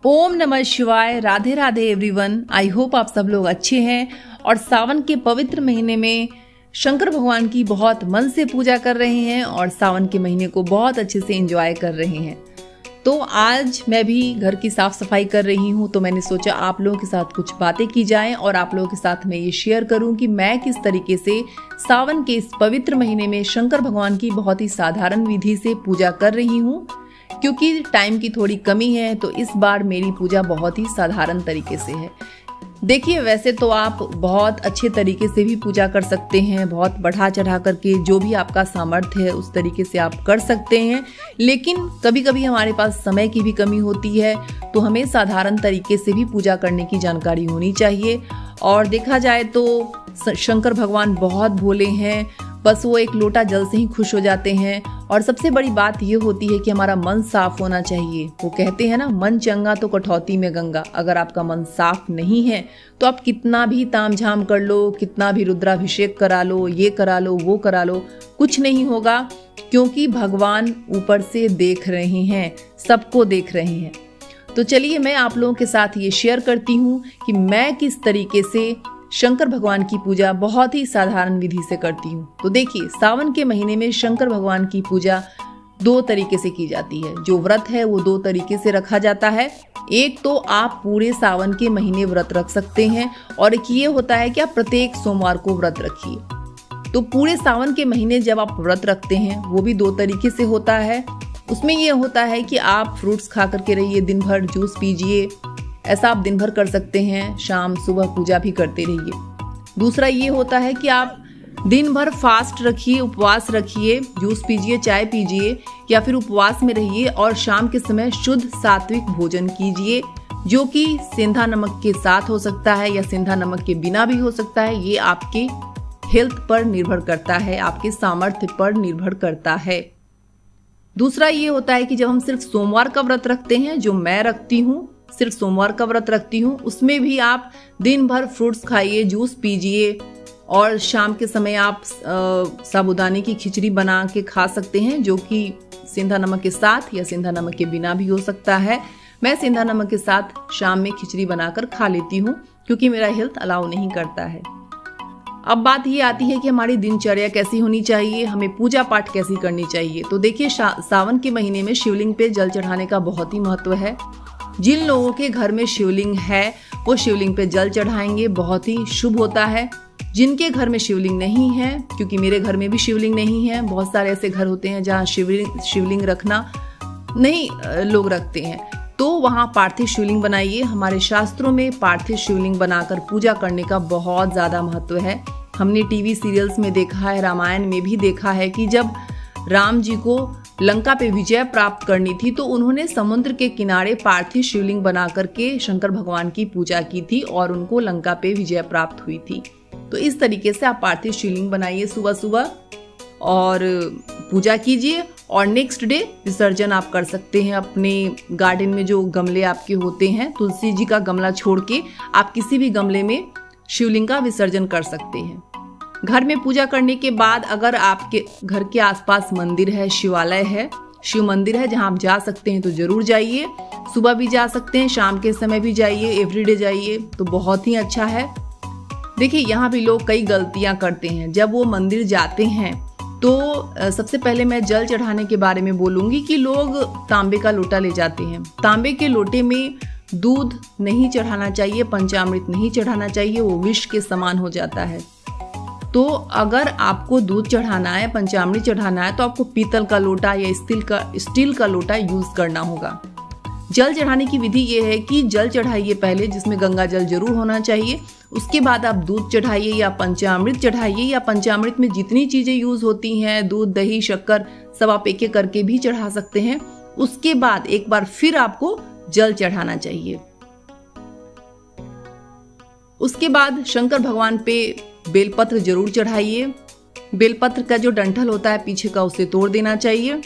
ओम नमः शिवाय। Radhe Radhe everyone. I hope आप सब लोग अच्छे हैं और सावन के पवित्र महीने में शंकर भगवान की बहुत मन से पूजा कर रहे हैं और सावन के महीने को बहुत अच्छे से एंजॉय कर रहे हैं। तो आज मैं भी घर की साफ सफाई कर रही हूँ, तो मैंने सोचा आप लोगों के साथ कुछ बातें की जाएं और आप लोगों के साथ मैं ये शेयर करूँ कि मैं किस तरीके से सावन के इस पवित्र महीने में शंकर भगवान की बहुत ही साधारण विधि से पूजा कर रही हूँ। क्योंकि टाइम की थोड़ी कमी है तो इस बार मेरी पूजा बहुत ही साधारण तरीके से है। देखिए, वैसे तो आप बहुत अच्छे तरीके से भी पूजा कर सकते हैं, बहुत बढ़ा चढ़ा करके जो भी आपका सामर्थ्य है उस तरीके से आप कर सकते हैं, लेकिन कभी कभी हमारे पास समय की भी कमी होती है तो हमें साधारण तरीके से भी पूजा करने की जानकारी होनी चाहिए। और देखा जाए तो शंकर भगवान बहुत भोले हैं, बस वो एक लोटा जल से ही खुश हो जाते हैं। और सबसे बड़ी बात ये होती है कि हमारा मन साफ होना चाहिए। वो कहते हैं ना, मन चंगा तो कठौती में गंगा। अगर आपका मन साफ नहीं है तो आप कितना भी तामझाम कर लो, कितना भी रुद्राभिषेक करा लो, ये करा लो, वो करा लो, कुछ नहीं होगा, क्योंकि भगवान ऊपर से देख रहे हैं, सबको देख रहे हैं। तो चलिए मैं आप लोगों के साथ ये शेयर करती हूँ कि मैं किस तरीके से शंकर भगवान की पूजा बहुत ही साधारण विधि से करती हूँ। तो देखिए, सावन के महीने में शंकर भगवान की पूजा दो तरीके से की जाती है। जो व्रत है वो दो तरीके से रखा जाता है। एक तो आप पूरे सावन के महीने व्रत रख सकते हैं और एक ये होता है कि आप प्रत्येक सोमवार को व्रत रखिए। तो पूरे सावन के महीने जब आप व्रत रखते हैं वो भी दो तरीके से होता है। उसमें ये होता है कि आप फ्रूट्स खा करके रहिए, दिन भर जूस पीजिए, ऐसा आप दिन भर कर सकते हैं, शाम सुबह पूजा भी करते रहिए। दूसरा ये होता है कि आप दिन भर फास्ट रखिए, उपवास रखिए, जूस पीजिए, चाय पीजिए या फिर उपवास में रहिए और शाम के समय शुद्ध सात्विक भोजन कीजिए, जो कि सेंधा नमक के साथ हो सकता है या सेंधा नमक के बिना भी हो सकता है। ये आपके हेल्थ पर निर्भर करता है, आपके सामर्थ्य पर निर्भर करता है। दूसरा ये होता है कि जब हम सिर्फ सोमवार का व्रत रखते हैं, जो मैं रखती हूँ, सिर्फ सोमवार का व्रत रखती हूँ, उसमें भी आप दिन भर फ्रूट्स खाइए, जूस पीजिए और शाम के समय आप साबूदाने की खिचड़ी बना के खा सकते हैं, जो कि सेंधा नमक के साथ या सेंधा नमक के बिना भी हो सकता है। मैं सेंधा नमक के साथ शाम में खिचड़ी बनाकर खा लेती हूँ क्योंकि मेरा हेल्थ अलाउ नहीं करता है। अब बात ये आती है कि हमारी दिनचर्या कैसी होनी चाहिए, हमें पूजा पाठ कैसी करनी चाहिए। तो देखिए, सावन के महीने में शिवलिंग पे जल चढ़ाने का बहुत ही महत्व है। जिन लोगों के घर में शिवलिंग है वो शिवलिंग पे जल चढ़ाएंगे, बहुत ही शुभ होता है। जिनके घर में शिवलिंग नहीं है, क्योंकि मेरे घर में भी शिवलिंग नहीं है, बहुत सारे ऐसे घर होते हैं जहाँ शिवलिंग रखना नहीं लोग रखते हैं, तो वहाँ पार्थिव शिवलिंग बनाइए। हमारे शास्त्रों में पार्थिव शिवलिंग बनाकर पूजा करने का बहुत ज़्यादा महत्व है। हमने टीवी सीरियल्स में देखा है, रामायण में भी देखा है कि जब राम जी को लंका पे विजय प्राप्त करनी थी तो उन्होंने समुद्र के किनारे पार्थिव शिवलिंग बना करके शंकर भगवान की पूजा की थी और उनको लंका पे विजय प्राप्त हुई थी। तो इस तरीके से आप पार्थिव शिवलिंग बनाइए सुबह सुबह और पूजा कीजिए और नेक्स्ट डे विसर्जन आप कर सकते हैं। अपने गार्डन में जो गमले आपके होते हैं, तुलसी जी का गमला छोड़ के आप किसी भी गमले में शिवलिंग का विसर्जन कर सकते हैं। घर में पूजा करने के बाद अगर आपके घर के आसपास मंदिर है, शिवालय है, शिव मंदिर है जहां आप जा सकते हैं तो जरूर जाइए। सुबह भी जा सकते हैं, शाम के समय भी जाइए, एवरीडे जाइए, तो बहुत ही अच्छा है। देखिए, यहाँ भी लोग कई गलतियां करते हैं। जब वो मंदिर जाते हैं तो सबसे पहले मैं जल चढ़ाने के बारे में बोलूँगी कि लोग तांबे का लोटा ले जाते हैं। तांबे के लोटे में दूध नहीं चढ़ाना चाहिए, पंचामृत नहीं चढ़ाना चाहिए, वो विष के समान हो जाता है। तो अगर आपको दूध चढ़ाना है, पंचामृत चढ़ाना है, तो आपको पीतल का लोटा या स्टील का लोटा यूज करना होगा। जल चढ़ाने की विधि ये है कि जल चढ़ाइए पहले, जिसमें गंगा जल जरूर होना चाहिए। उसके बाद आप दूध चढ़ाइए या पंचामृत चढ़ाइए, या पंचामृत में जितनी चीजें यूज होती हैं, दूध, दही, शक्कर, सब आप एक एक करके भी चढ़ा सकते हैं। उसके बाद एक बार फिर आपको जल चढ़ाना चाहिए। उसके बाद शंकर भगवान पे बेलपत्र जरूर चढ़ाइए। बेलपत्र का जो डंठल होता है पीछे का, उसे तोड़ देना चाहिए।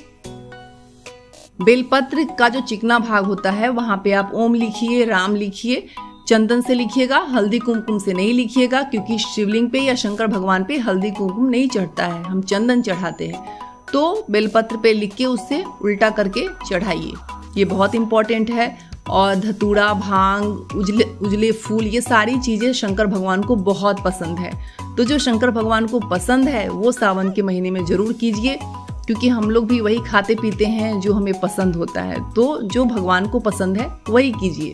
बेलपत्र का जो चिकना भाग होता है वहां पे आप ओम लिखिए, राम लिखिए, चंदन से लिखिएगा, हल्दी कुमकुम से नहीं लिखिएगा, क्योंकि शिवलिंग पे या शंकर भगवान पे हल्दी कुमकुम नहीं चढ़ता है, हम चंदन चढ़ाते हैं। तो बेलपत्र पे लिख के उससे उल्टा करके चढ़ाइए, ये बहुत इंपॉर्टेंट है। और धतूरा, भांग, उजले फूल, ये सारी चीज़ें शंकर भगवान को बहुत पसंद है। तो जो शंकर भगवान को पसंद है वो सावन के महीने में ज़रूर कीजिए, क्योंकि हम लोग भी वही खाते पीते हैं जो हमें पसंद होता है। तो जो भगवान को पसंद है वही कीजिए।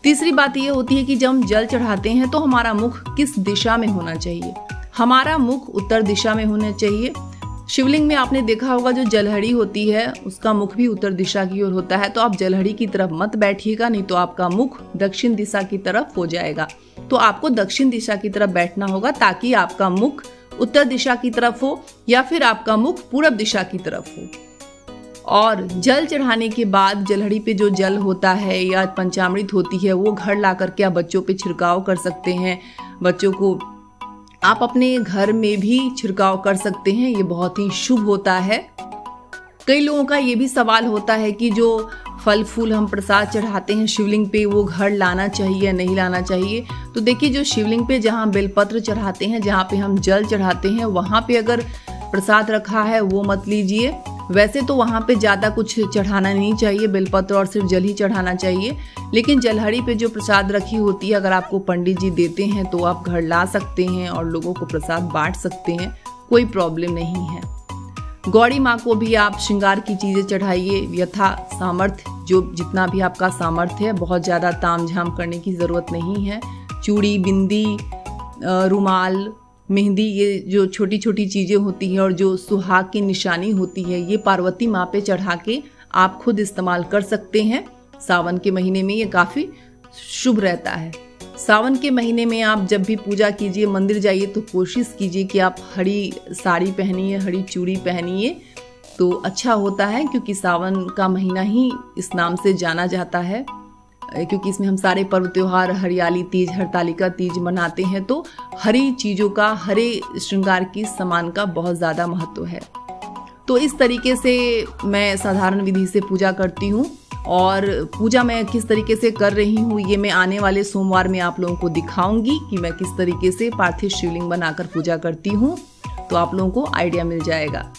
तीसरी बात ये होती है कि जब हम जल चढ़ाते हैं तो हमारा मुख किस दिशा में होना चाहिए। हमारा मुख उत्तर दिशा में होना चाहिए। शिवलिंग में आपने देखा होगा जो जलहड़ी होती है उसका मुख भी उत्तर दिशा की ओर होता है। तो आप जलहड़ी की तरफ मत बैठिएगा, नहीं तो आपका मुख दक्षिण दिशा की तरफ हो जाएगा। तो आपको दक्षिण दिशा की तरफ बैठना होगा ताकि आपका मुख उत्तर दिशा की तरफ हो या फिर आपका मुख पूरब दिशा की तरफ हो। और जल चढ़ाने के बाद जलहड़ी पे जो जल होता है या पंचामृत होती है वो घर ला करके आप बच्चों पे छिड़काव कर सकते हैं। बच्चों को आप अपने घर में भी छिड़काव कर सकते हैं, ये बहुत ही शुभ होता है। कई लोगों का ये भी सवाल होता है कि जो फल फूल हम प्रसाद चढ़ाते हैं शिवलिंग पे वो घर लाना चाहिए या नहीं लाना चाहिए। तो देखिए, जो शिवलिंग पे जहाँ बेलपत्र चढ़ाते हैं, जहाँ पे हम जल चढ़ाते हैं, वहाँ पे अगर प्रसाद रखा है वो मत लीजिए। वैसे तो वहाँ पे ज़्यादा कुछ चढ़ाना नहीं चाहिए, बेलपत्र और सिर्फ जल ही चढ़ाना चाहिए। लेकिन जलहड़ी पे जो प्रसाद रखी होती है, अगर आपको पंडित जी देते हैं तो आप घर ला सकते हैं और लोगों को प्रसाद बांट सकते हैं, कोई प्रॉब्लम नहीं है। गौरी माँ को भी आप श्रृंगार की चीज़ें चढ़ाइए यथा सामर्थ्य, जो जितना भी आपका सामर्थ्य है। बहुत ज़्यादा तामझाम करने की ज़रूरत नहीं है। चूड़ी, बिंदी, रुमाल, मेहंदी, ये जो छोटी छोटी चीज़ें होती हैं और जो सुहाग की निशानी होती है, ये पार्वती माँ पे चढ़ा के आप खुद इस्तेमाल कर सकते हैं। सावन के महीने में ये काफ़ी शुभ रहता है। सावन के महीने में आप जब भी पूजा कीजिए, मंदिर जाइए, तो कोशिश कीजिए कि आप हरी साड़ी पहनिए, हरी चूड़ी पहनिए, तो अच्छा होता है। क्योंकि सावन का महीना ही इस नाम से जाना जाता है, क्योंकि इसमें हम सारे पर्व त्योहार, हरियाली तीज, हरतालिका तीज मनाते हैं। तो हरी चीज़ों का, हरे श्रृंगार की सामान का बहुत ज़्यादा महत्व है। तो इस तरीके से मैं साधारण विधि से पूजा करती हूँ। और पूजा मैं किस तरीके से कर रही हूँ ये मैं आने वाले सोमवार में आप लोगों को दिखाऊंगी कि मैं किस तरीके से पार्थिव शिवलिंग बनाकर पूजा करती हूँ। तो आप लोगों को आइडिया मिल जाएगा।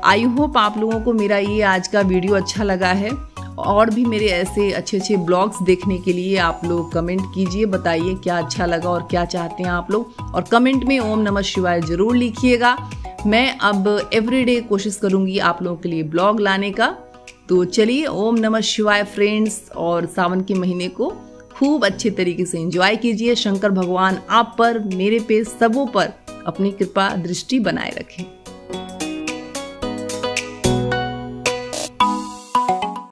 आई होप आप लोगों को मेरा ये आज का वीडियो अच्छा लगा है। और भी मेरे ऐसे अच्छे अच्छे ब्लॉग्स देखने के लिए आप लोग कमेंट कीजिए, बताइए क्या अच्छा लगा और क्या चाहते हैं आप लोग। और कमेंट में ओम नमः शिवाय ज़रूर लिखिएगा। मैं अब एवरीडे कोशिश करूँगी आप लोगों के लिए ब्लॉग लाने का। तो चलिए, ओम नमः शिवाय फ्रेंड्स। और सावन के महीने को खूब अच्छे तरीके से एंजॉय कीजिए। शंकर भगवान आप पर, मेरे पे, सबों पर अपनी कृपा दृष्टि बनाए रखें।